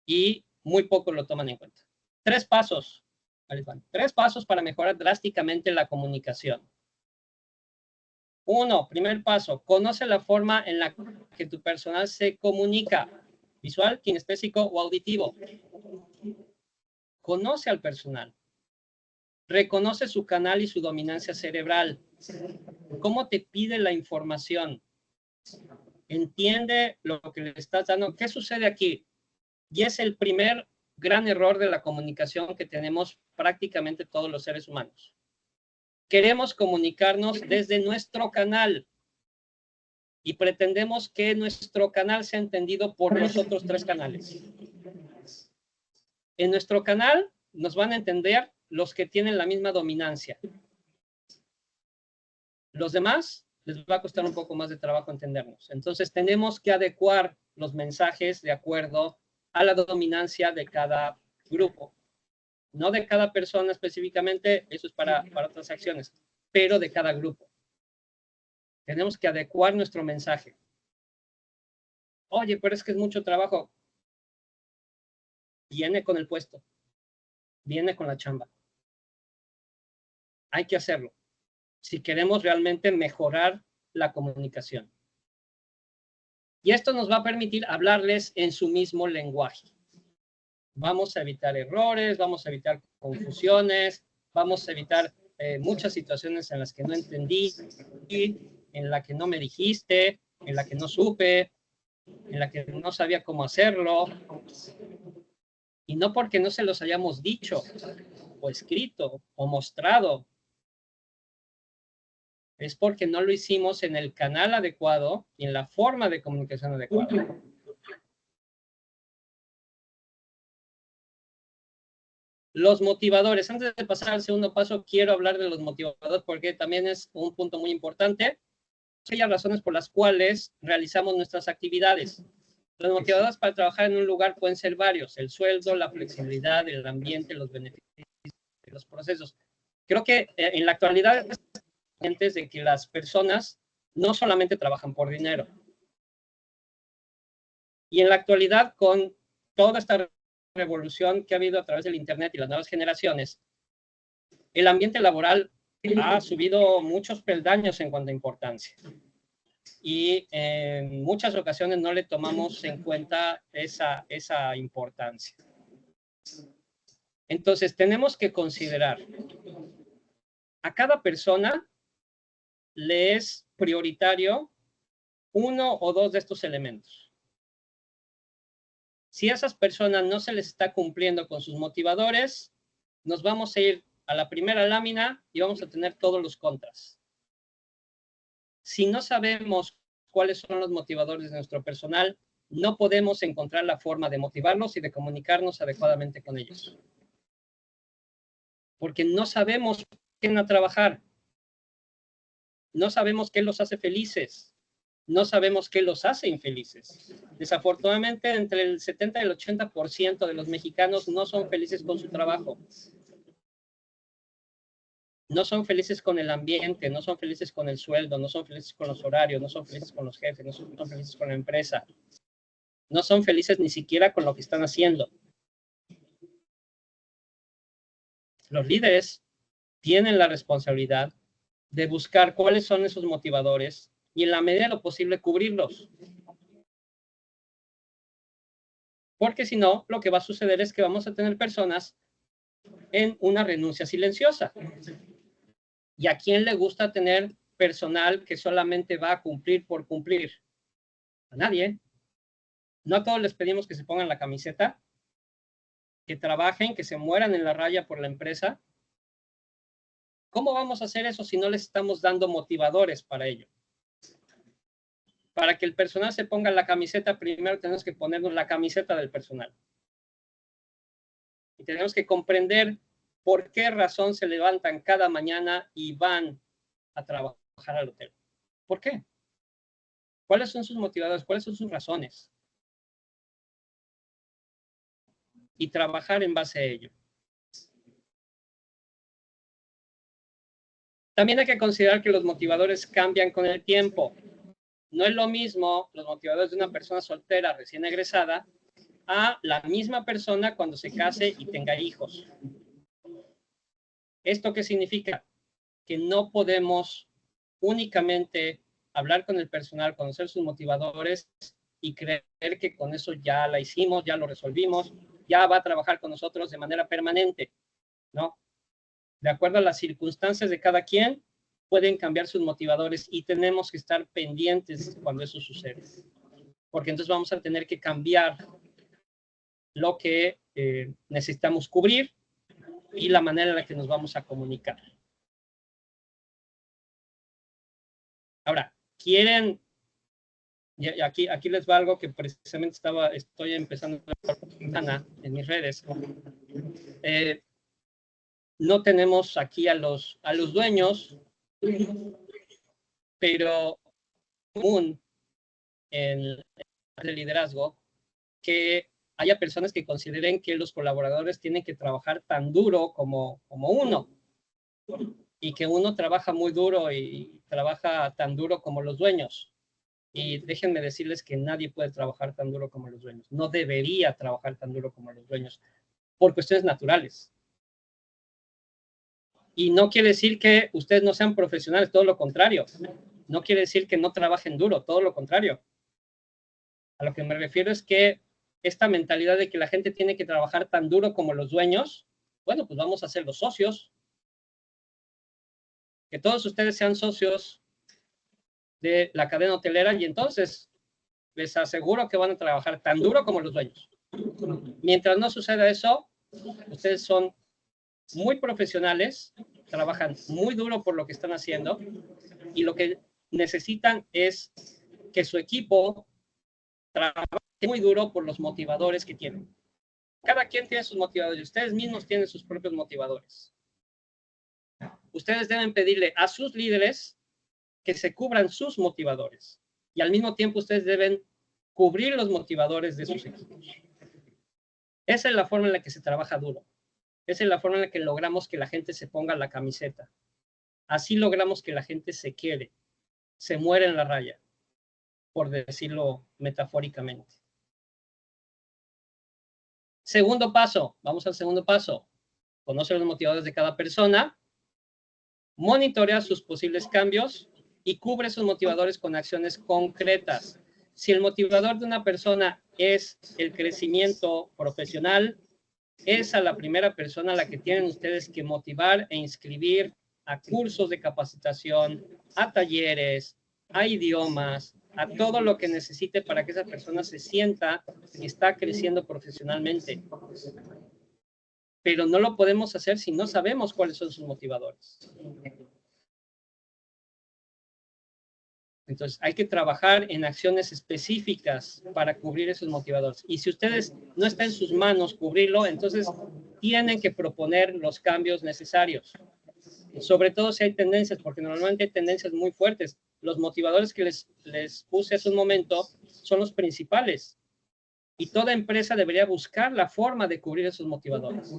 Y muy poco lo toman en cuenta. 3 pasos. 3 pasos para mejorar drásticamente la comunicación. 1, primer paso, conoce la forma en la que tu personal se comunica, visual, kinestésico o auditivo. Conoce al personal. Reconoce su canal y su dominancia cerebral. ¿Cómo te pide la información? Entiende lo que le estás dando. ¿Qué sucede aquí? Y es el primer gran error de la comunicación que tenemos prácticamente todos los seres humanos. Queremos comunicarnos desde nuestro canal y pretendemos que nuestro canal sea entendido por los otros 3 canales. En nuestro canal nos van a entender los que tienen la misma dominancia. Los demás les va a costar un poco más de trabajo entendernos. Entonces tenemos que adecuar los mensajes de acuerdo a la dominancia de cada grupo. No de cada persona específicamente, eso es para otras acciones, pero de cada grupo. Tenemos que adecuar nuestro mensaje. Oye, pero es que es mucho trabajo. Viene con el puesto. Viene con la chamba. Hay que hacerlo. Si queremos realmente mejorar la comunicación. Y esto nos va a permitir hablarles en su mismo lenguaje. Vamos a evitar errores, vamos a evitar confusiones, vamos a evitar muchas situaciones en las que no entendí, en la que no me dijiste, en la que no supe, en la que no sabía cómo hacerlo. Y no porque no se los hayamos dicho, o escrito, o mostrado. Es porque no lo hicimos en el canal adecuado y en la forma de comunicación adecuada. Los motivadores. Antes de pasar al segundo paso, quiero hablar de los motivadores porque también es un punto muy importante. Aquellas razones por las cuales realizamos nuestras actividades. Los motivadores para trabajar en un lugar pueden ser varios: el sueldo, la flexibilidad, el ambiente, los beneficios, los procesos. Creo que en la actualidad es conscientes de que las personas no solamente trabajan por dinero. Y en la actualidad, con toda esta revolución que ha habido a través del Internet y las nuevas generaciones, el ambiente laboral ha subido muchos peldaños en cuanto a importancia. Y en muchas ocasiones no le tomamos en cuenta esa importancia. Entonces, tenemos que considerar a cada persona le es prioritario uno o dos de estos elementos. Si a esas personas no se les está cumpliendo con sus motivadores, nos vamos a ir a la primera lámina y vamos a tener todos los contras. Si no sabemos cuáles son los motivadores de nuestro personal, no podemos encontrar la forma de motivarlos y de comunicarnos adecuadamente con ellos. Porque no sabemos qué van a trabajar. No sabemos qué los hace felices. No sabemos qué los hace infelices. Desafortunadamente, entre el 70 y el 80% de los mexicanos no son felices con su trabajo. No son felices con el ambiente, no son felices con el sueldo, no son felices con los horarios, no son felices con los jefes, no son felices con la empresa. No son felices ni siquiera con lo que están haciendo. Los líderes tienen la responsabilidad de buscar cuáles son esos motivadores y en la medida de lo posible cubrirlos. Porque si no, lo que va a suceder es que vamos a tener personas en una renuncia silenciosa. ¿Y a quién le gusta tener personal que solamente va a cumplir por cumplir? A nadie. No a todos les pedimos que se pongan la camiseta, que trabajen, que se mueran en la raya por la empresa. ¿Cómo vamos a hacer eso si no les estamos dando motivadores para ello? Para que el personal se ponga la camiseta, primero tenemos que ponernos la camiseta del personal. Y tenemos que comprender por qué razón se levantan cada mañana y van a trabajar al hotel. ¿Por qué? ¿Cuáles son sus motivadores? ¿Cuáles son sus razones? Y trabajar en base a ello. También hay que considerar que los motivadores cambian con el tiempo. No es lo mismo los motivadores de una persona soltera recién egresada a la misma persona cuando se case y tenga hijos. ¿Esto qué significa? Que no podemos únicamente hablar con el personal, conocer sus motivadores y creer que con eso ya la hicimos, ya lo resolvimos, ya va a trabajar con nosotros de manera permanente, ¿no? De acuerdo a las circunstancias de cada quien, pueden cambiar sus motivadores y tenemos que estar pendientes cuando eso sucede. Porque entonces vamos a tener que cambiar lo que necesitamos cubrir y la manera en la que nos vamos a comunicar. Ahora, ¿quieren? Y aquí les va algo que precisamente estoy empezando en mis redes. No tenemos aquí a los dueños, pero común en el liderazgo que haya personas que consideren que los colaboradores tienen que trabajar tan duro como uno, y que uno trabaja muy duro y trabaja tan duro como los dueños. Y déjenme decirles que nadie puede trabajar tan duro como los dueños. No debería trabajar tan duro como los dueños, por cuestiones naturales. Y no quiere decir que ustedes no sean profesionales, todo lo contrario. No quiere decir que no trabajen duro, todo lo contrario. A lo que me refiero es que esta mentalidad de que la gente tiene que trabajar tan duro como los dueños, bueno, pues vamos a ser los socios. Que todos ustedes sean socios de la cadena hotelera y entonces les aseguro que van a trabajar tan duro como los dueños. Mientras no suceda eso, ustedes son muy profesionales, trabajan muy duro por lo que están haciendo y lo que necesitan es que su equipo trabaje muy duro por los motivadores que tienen. Cada quien tiene sus motivadores y ustedes mismos tienen sus propios motivadores. Ustedes deben pedirle a sus líderes que se cubran sus motivadores y al mismo tiempo ustedes deben cubrir los motivadores de sus equipos. Esa es la forma en la que se trabaja duro. Esa es la forma en la que logramos que la gente se ponga la camiseta. Así logramos que la gente se quede, se muera en la raya, por decirlo metafóricamente. Segundo paso, vamos al segundo paso. Conoce los motivadores de cada persona, monitorea sus posibles cambios y cubre sus motivadores con acciones concretas. Si el motivador de una persona es el crecimiento profesional, es a la primera persona a la que tienen ustedes que motivar e inscribir a cursos de capacitación, a talleres, a idiomas, a todo lo que necesite para que esa persona se sienta que está creciendo profesionalmente. Pero no lo podemos hacer si no sabemos cuáles son sus motivadores. Entonces, hay que trabajar en acciones específicas para cubrir esos motivadores. Y si ustedes no está en sus manos cubrirlo, entonces tienen que proponer los cambios necesarios. Sobre todo si hay tendencias, porque normalmente hay tendencias muy fuertes. Los motivadores que les puse hace un momento son los principales. Y toda empresa debería buscar la forma de cubrir esos motivadores.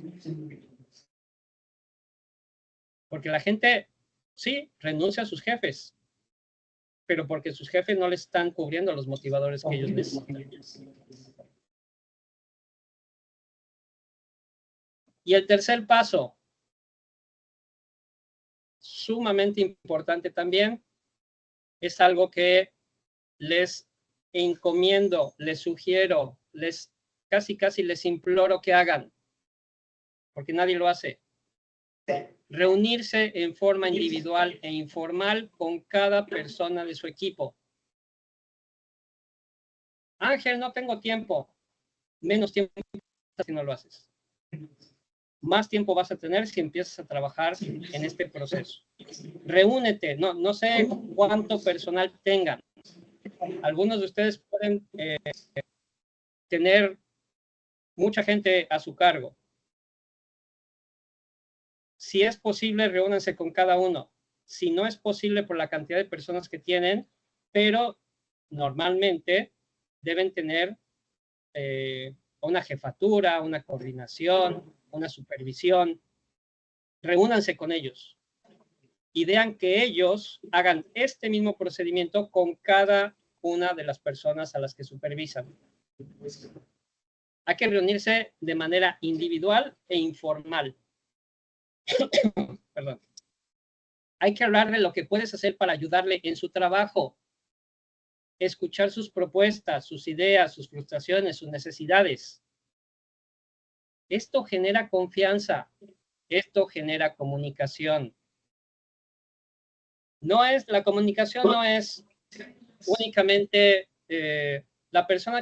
Porque la gente, sí, renuncia a sus jefes, pero porque sus jefes no les están cubriendo los motivadores que ellos necesitan. Y el tercer paso, sumamente importante también, es algo que les encomiendo, les sugiero, casi les imploro que hagan, porque nadie lo hace. Reunirse en forma individual e informal con cada persona de su equipo. Ángel, no tengo tiempo. Menos tiempo si no lo haces. Más tiempo vas a tener si empiezas a trabajar en este proceso. Reúnete, no sé cuánto personal tengan. Algunos de ustedes pueden tener mucha gente a su cargo. Si es posible, reúnanse con cada uno. Si no es posible por la cantidad de personas que tienen, pero normalmente deben tener una jefatura, una coordinación, una supervisión. Reúnanse con ellos. Idean que ellos hagan este mismo procedimiento con cada una de las personas a las que supervisan. Hay que reunirse de manera individual e informal. Perdón. Hay que hablar de lo que puedes hacer para ayudarle en su trabajo. Escuchar sus propuestas, sus ideas, sus frustraciones, sus necesidades. Esto genera confianza. Esto genera comunicación. La comunicación no es únicamente la persona